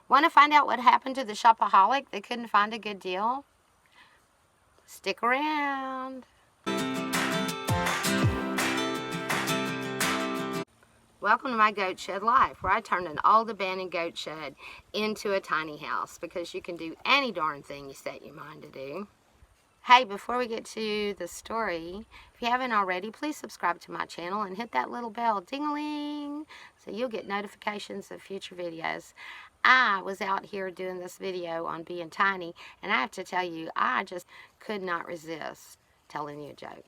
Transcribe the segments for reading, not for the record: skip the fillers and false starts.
Want to find out what happened to the Shopaholic that couldn't find a good deal? Stick around. Welcome to my goat shed life, where I turned an old abandoned goat shed into a tiny house, because you can do any darn thing you set your mind to do. Hey, before we get to the story, if you haven't already, please subscribe to my channel and hit that little bell, ding-a-ling, so you'll get notifications of future videos. I was out here doing this video on being tiny, and I have to tell you, I just could not resist telling you a joke.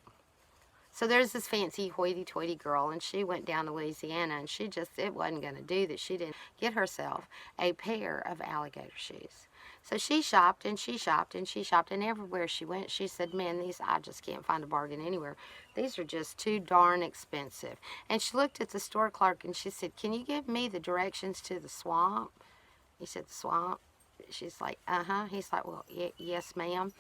So there's this fancy hoity-toity girl, and she went down to Louisiana, and it wasn't going to do that she didn't get herself a pair of alligator shoes. So she shopped, and she shopped, and she shopped, and everywhere she went, she said, man, I just can't find a bargain anywhere. These are just too darn expensive. And she looked at the store clerk, and she said, can you give me the directions to the swamp? He said, the swamp? She's like, uh-huh. He's like, well, yes, ma'am.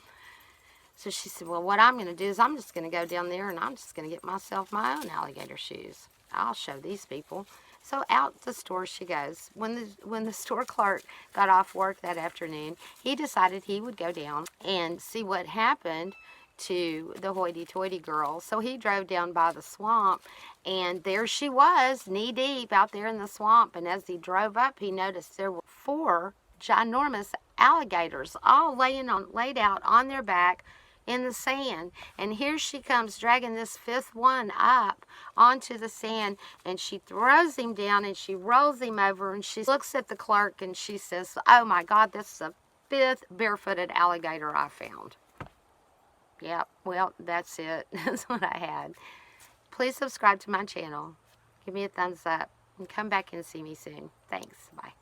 So she said, well, what I'm going to do is I'm just going to go down there and I'm just going to get myself my own alligator shoes. I'll show these people. So out the store she goes. When the store clerk got off work that afternoon, he decided he would go down and see what happened to the hoity-toity girl. So he drove down by the swamp, and there she was, knee-deep out there in the swamp. And as he drove up, he noticed there were 4 ginormous alligators all laid out on their back in the sand. And here she comes dragging this 5th one up onto the sand, and she throws him down and she rolls him over, and she looks at the clerk and she says, oh my God, this is the 5th barefooted alligator I found. Yep, well, that's it. That's what I had. Please subscribe to my channel. Give me a thumbs up and come back and see me soon. Thanks. Bye.